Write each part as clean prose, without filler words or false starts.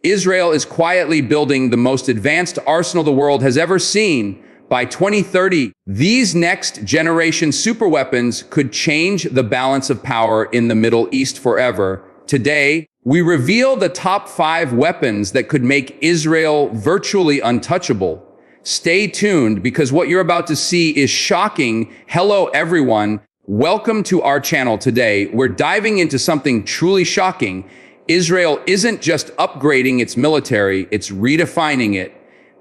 Israel is quietly building the most advanced arsenal the world has ever seen. By 2030, these next-generation superweapons could change the balance of power in the Middle East forever. Today, we reveal the top 5 weapons that could make Israel virtually untouchable. Stay tuned, because what you're about to see is shocking. Hello, everyone. Welcome to our channel today. We're diving into something truly shocking. Israel isn't just upgrading its military, it's redefining it.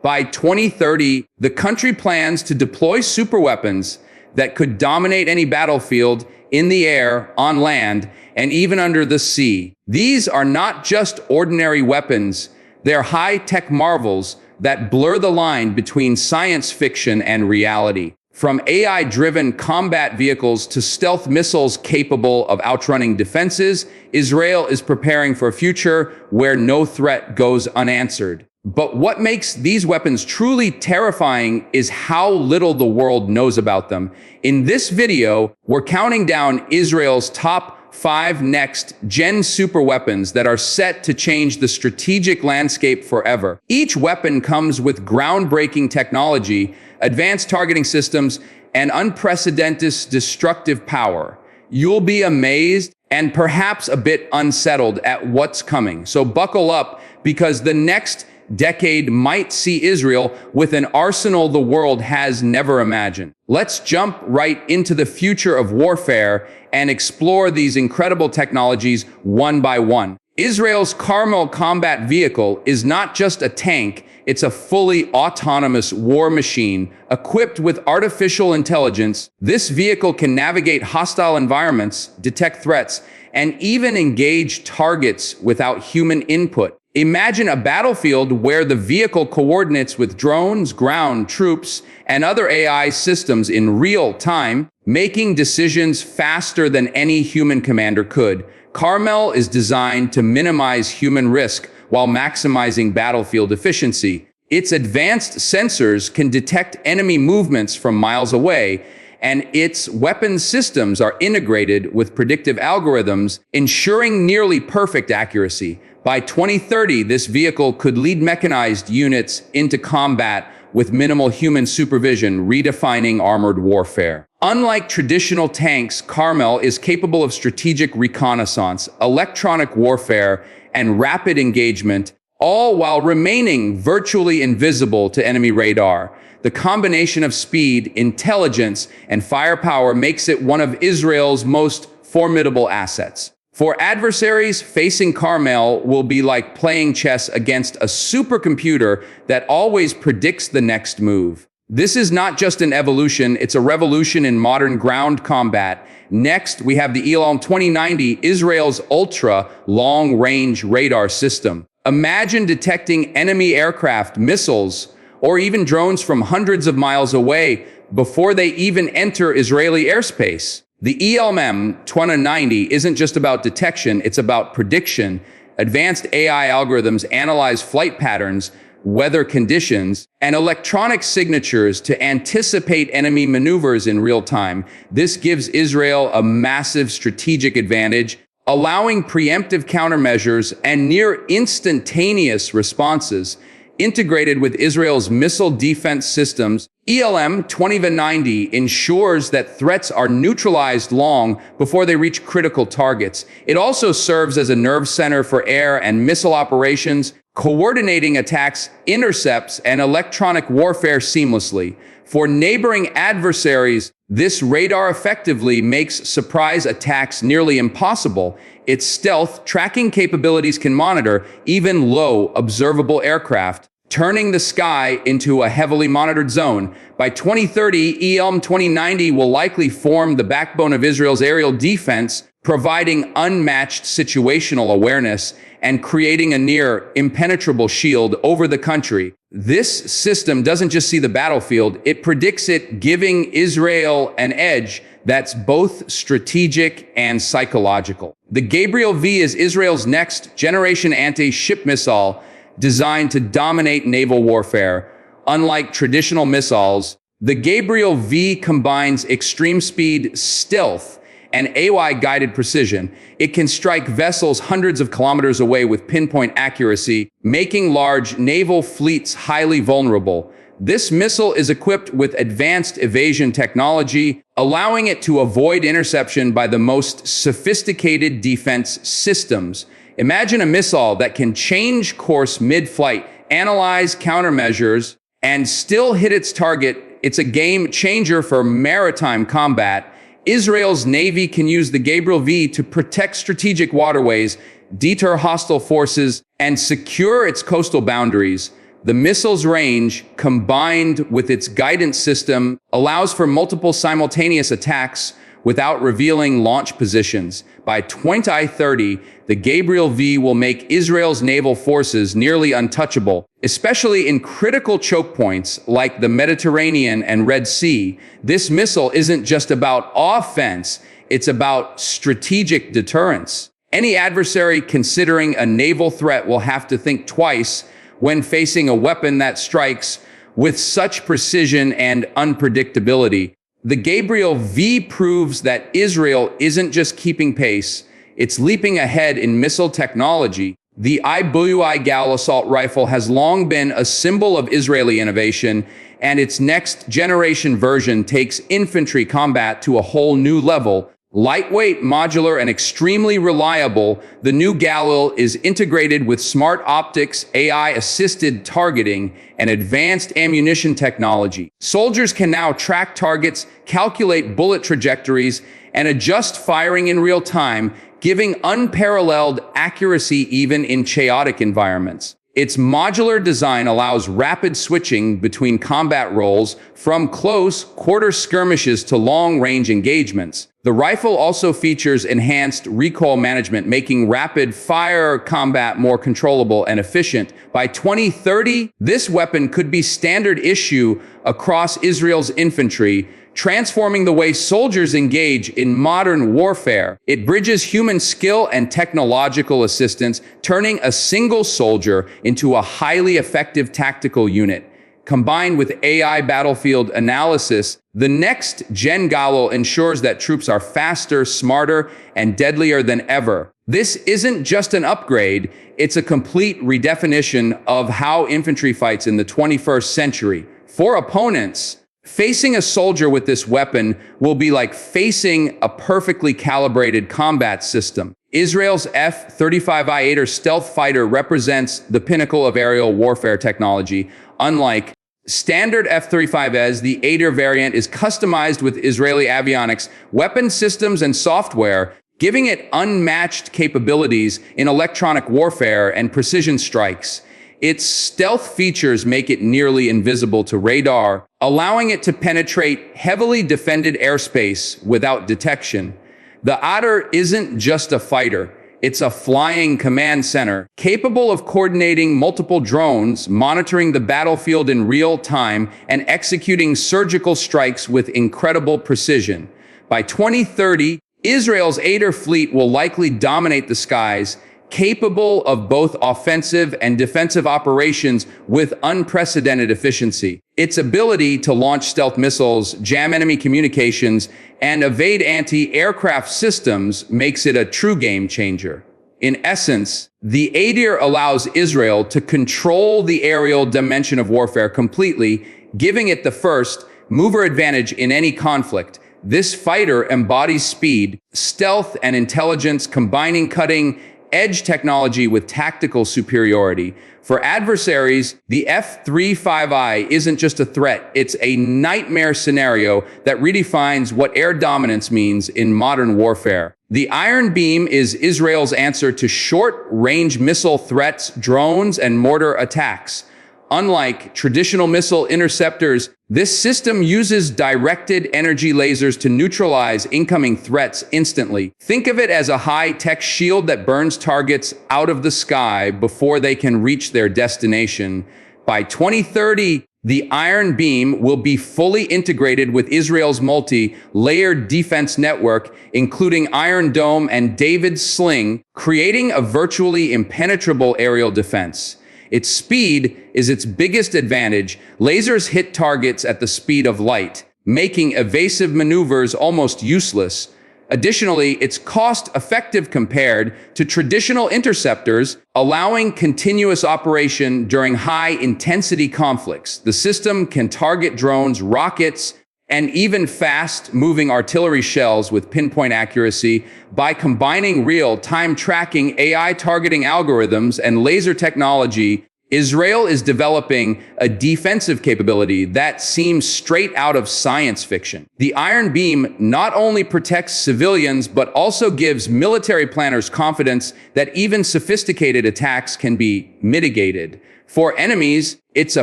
By 2030, the country plans to deploy superweapons that could dominate any battlefield in the air, on land, and even under the sea. These are not just ordinary weapons, they're high-tech marvels that blur the line between science fiction and reality. From AI-driven combat vehicles to stealth missiles capable of outrunning defenses, Israel is preparing for a future where no threat goes unanswered. But what makes these weapons truly terrifying is how little the world knows about them. In this video, we're counting down Israel's top 5 next-gen superweapons that are set to change the strategic landscape forever. Each weapon comes with groundbreaking technology, advanced targeting systems, and unprecedented destructive power. You'll be amazed and perhaps a bit unsettled at what's coming. So buckle up, because the next decade might see Israel with an arsenal the world has never imagined. Let's jump right into the future of warfare and explore these incredible technologies one by one. Israel's Carmel combat vehicle is not just a tank, it's a fully autonomous war machine equipped with artificial intelligence. This vehicle can navigate hostile environments, detect threats, and even engage targets without human input. Imagine a battlefield where the vehicle coordinates with drones, ground troops, and other AI systems in real time, making decisions faster than any human commander could. Carmel is designed to minimize human risk while maximizing battlefield efficiency. Its advanced sensors can detect enemy movements from miles away, and its weapons systems are integrated with predictive algorithms, ensuring nearly perfect accuracy. By 2030, this vehicle could lead mechanized units into combat with minimal human supervision, redefining armored warfare. Unlike traditional tanks, Carmel is capable of strategic reconnaissance, electronic warfare, and rapid engagement, all while remaining virtually invisible to enemy radar. The combination of speed, intelligence, and firepower makes it one of Israel's most formidable assets. For adversaries, facing Carmel will be like playing chess against a supercomputer that always predicts the next move. This is not just an evolution, it's a revolution in modern ground combat. Next, we have the Elam 2090, Israel's ultra-long-range radar system. Imagine detecting enemy aircraft, missiles, or even drones from hundreds of miles away before they even enter Israeli airspace. The Elam 2090 isn't just about detection, it's about prediction. Advanced AI algorithms analyze flight patterns, weather conditions, and electronic signatures to anticipate enemy maneuvers in real time. This gives Israel a massive strategic advantage, allowing preemptive countermeasures and near instantaneous responses. Integrated with Israel's missile defense systems, Elam 2090 ensures that threats are neutralized long before they reach critical targets. It also serves as a nerve center for air and missile operations, coordinating attacks, intercepts, and electronic warfare seamlessly. For neighboring adversaries, this radar effectively makes surprise attacks nearly impossible. Its stealth tracking capabilities can monitor even low observable aircraft, turning the sky into a heavily monitored zone. By 2030, Elam 2090 will likely form the backbone of Israel's aerial defense, providing unmatched situational awareness and creating a near impenetrable shield over the country. This system doesn't just see the battlefield, it predicts it, giving Israel an edge that's both strategic and psychological. The Gabriel V is Israel's next-generation anti-ship missile designed to dominate naval warfare. Unlike traditional missiles, the Gabriel V combines extreme speed, stealth, and AI-guided precision. It can strike vessels hundreds of kilometers away with pinpoint accuracy, making large naval fleets highly vulnerable. This missile is equipped with advanced evasion technology, allowing it to avoid interception by the most sophisticated defense systems. Imagine a missile that can change course mid-flight, analyze countermeasures, and still hit its target. It's a game changer for maritime combat. Israel's Navy can use the Gabriel V to protect strategic waterways, deter hostile forces, and secure its coastal boundaries. The missile's range, combined with its guidance system, allows for multiple simultaneous attacks without revealing launch positions. By 2030, the Gabriel V will make Israel's naval forces nearly untouchable, especially in critical choke points like the Mediterranean and Red Sea. This missile isn't just about offense, it's about strategic deterrence. Any adversary considering a naval threat will have to think twice when facing a weapon that strikes with such precision and unpredictability. The Gabriel V proves that Israel isn't just keeping pace, it's leaping ahead in missile technology. The I-powered assault rifle has long been a symbol of Israeli innovation, and its next generation version takes infantry combat to a whole new level. Lightweight, modular, and extremely reliable, the new Galil is integrated with smart optics, AI-assisted targeting, and advanced ammunition technology. Soldiers can now track targets, calculate bullet trajectories, and adjust firing in real time, giving unparalleled accuracy even in chaotic environments. Its modular design allows rapid switching between combat roles, from close, quarter skirmishes to long-range engagements. The rifle also features enhanced recoil management, making rapid-fire combat more controllable and efficient. By 2030, this weapon could be standard issue across Israel's infantry, transforming the way soldiers engage in modern warfare. It bridges human skill and technological assistance, turning a single soldier into a highly effective tactical unit. Combined with AI battlefield analysis, the next-gen Galil ensures that troops are faster, smarter, and deadlier than ever. This isn't just an upgrade, it's a complete redefinition of how infantry fights in the 21st century. For opponents, facing a soldier with this weapon will be like facing a perfectly calibrated combat system. Israel's F-35I Adir stealth fighter represents the pinnacle of aerial warfare technology. Unlike standard F-35Is, the Adir variant is customized with Israeli avionics, weapon systems, and software, giving it unmatched capabilities in electronic warfare and precision strikes. Its stealth features make it nearly invisible to radar, allowing it to penetrate heavily defended airspace without detection. The Adir isn't just a fighter, it's a flying command center, capable of coordinating multiple drones, monitoring the battlefield in real time, and executing surgical strikes with incredible precision. By 2030, Israel's Adir fleet will likely dominate the skies, capable of both offensive and defensive operations with unprecedented efficiency. Its ability to launch stealth missiles, jam enemy communications, and evade anti-aircraft systems makes it a true game changer. In essence, the Adir allows Israel to control the aerial dimension of warfare completely, giving it the first mover advantage in any conflict. This fighter embodies speed, stealth, and intelligence, combining cutting-edge technology with tactical superiority. For adversaries, the F-35I isn't just a threat, it's a nightmare scenario that redefines what air dominance means in modern warfare. The Iron Beam is Israel's answer to short-range missile threats, drones, and mortar attacks. Unlike traditional missile interceptors, this system uses directed energy lasers to neutralize incoming threats instantly. Think of it as a high-tech shield that burns targets out of the sky before they can reach their destination. By 2030, the Iron Beam will be fully integrated with Israel's multi-layered defense network, including Iron Dome and David's Sling, creating a virtually impenetrable aerial defense. Its speed is its biggest advantage. Lasers hit targets at the speed of light, making evasive maneuvers almost useless. Additionally, it's cost-effective compared to traditional interceptors, allowing continuous operation during high-intensity conflicts. The system can target drones, rockets, and even fast-moving artillery shells with pinpoint accuracy. By combining real-time tracking, AI targeting algorithms, and laser technology, Israel is developing a defensive capability that seems straight out of science fiction. The Iron Beam not only protects civilians, but also gives military planners confidence that even sophisticated attacks can be mitigated. For enemies, it's a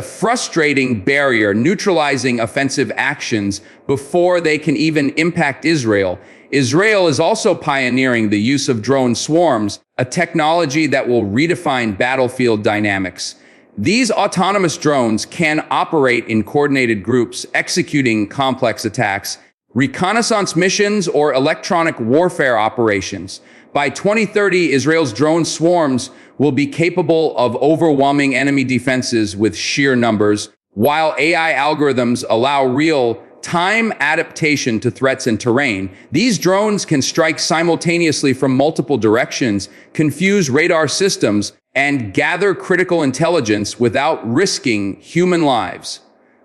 frustrating barrier, neutralizing offensive actions before they can even impact Israel. Israel is also pioneering the use of drone swarms, a technology that will redefine battlefield dynamics. These autonomous drones can operate in coordinated groups, executing complex attacks, reconnaissance missions, or electronic warfare operations. By 2030, Israel's drone swarms will be capable of overwhelming enemy defenses with sheer numbers, while AI algorithms allow real-time adaptation to threats and terrain. These drones can strike simultaneously from multiple directions, confuse radar systems, and gather critical intelligence without risking human lives.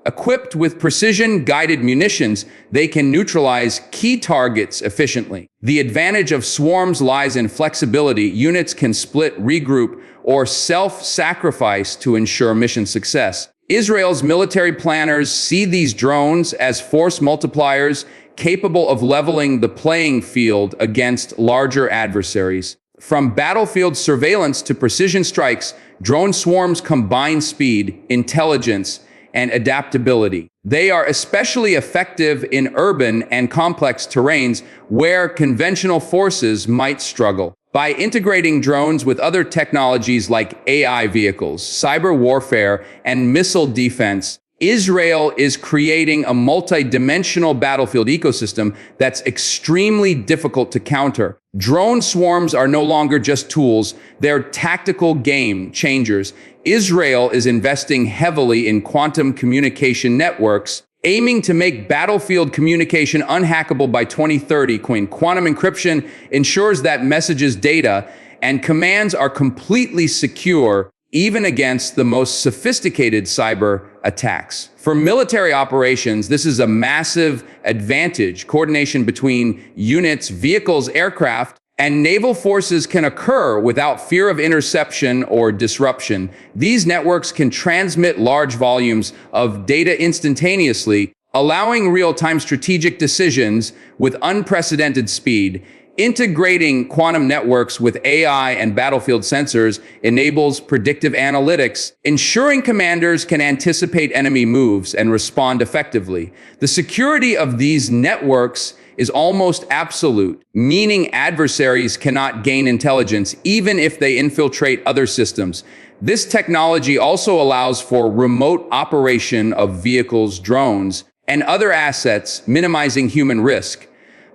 Equipped with precision-guided munitions, they can neutralize key targets efficiently. The advantage of swarms lies in flexibility. Units can split, regroup, or self-sacrifice to ensure mission success. Israel's military planners see these drones as force multipliers capable of leveling the playing field against larger adversaries. From battlefield surveillance to precision strikes, drone swarms combine speed, intelligence, and adaptability. They are especially effective in urban and complex terrains where conventional forces might struggle. By integrating drones with other technologies like AI vehicles, cyber warfare, and missile defense, Israel is creating a multi-dimensional battlefield ecosystem that's extremely difficult to counter. Drone swarms are no longer just tools, they're tactical game changers. Israel is investing heavily in quantum communication networks, aiming to make battlefield communication unhackable by 2030. Quantum encryption ensures that messages, data, and commands are completely secure, even against the most sophisticated cyber attacks. For military operations, this is a massive advantage. Coordination between units, vehicles, aircraft, and naval forces can occur without fear of interception or disruption. These networks can transmit large volumes of data instantaneously, allowing real-time strategic decisions with unprecedented speed. Integrating quantum networks with AI and battlefield sensors enables predictive analytics, ensuring commanders can anticipate enemy moves and respond effectively. The security of these networks is almost absolute, meaning adversaries cannot gain intelligence even if they infiltrate other systems. This technology also allows for remote operation of vehicles, drones, and other assets, minimizing human risk.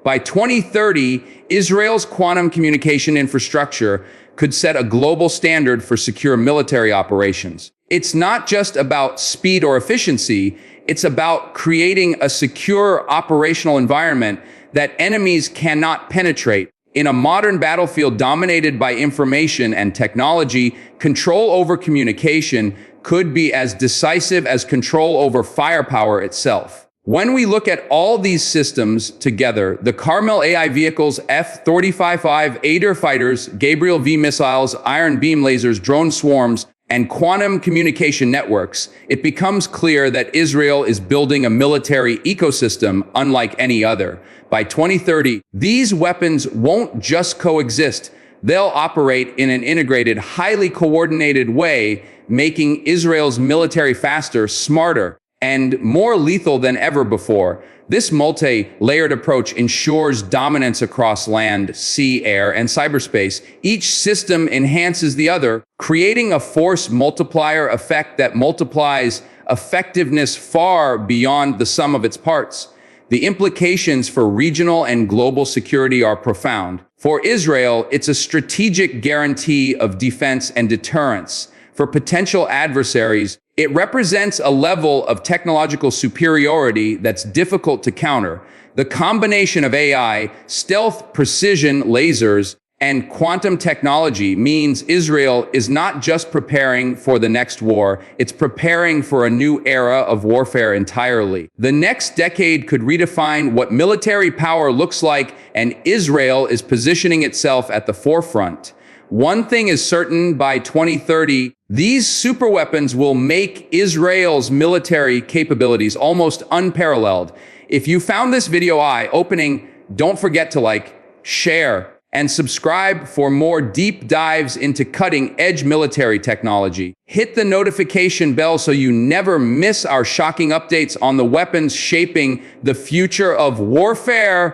By 2030, Israel's quantum communication infrastructure could set a global standard for secure military operations. It's not just about speed or efficiency, it's about creating a secure operational environment that enemies cannot penetrate. In a modern battlefield dominated by information and technology, control over communication could be as decisive as control over firepower itself. When we look at all these systems together, the Carmel AI vehicles, F-35I Adir fighters, Gabriel V missiles, Iron Beam lasers, drone swarms, and quantum communication networks, it becomes clear that Israel is building a military ecosystem unlike any other. By 2030, these weapons won't just coexist. They'll operate in an integrated, highly coordinated way, making Israel's military faster, smarter, and more lethal than ever before. This multi-layered approach ensures dominance across land, sea, air, and cyberspace. Each system enhances the other, creating a force multiplier effect that multiplies effectiveness far beyond the sum of its parts. The implications for regional and global security are profound. For Israel, it's a strategic guarantee of defense and deterrence. For potential adversaries, It represents a level of technological superiority that's difficult to counter. The combination of AI, stealth, precision, lasers, and quantum technology means Israel is not just preparing for the next war, it's preparing for a new era of warfare entirely. The next decade could redefine what military power looks like, and Israel is positioning itself at the forefront. One thing is certain: by 2030, these superweapons will make Israel's military capabilities almost unparalleled. If you found this video eye-opening, don't forget to like, share, and subscribe for more deep dives into cutting-edge military technology. Hit the notification bell so you never miss our shocking updates on the weapons shaping the future of warfare.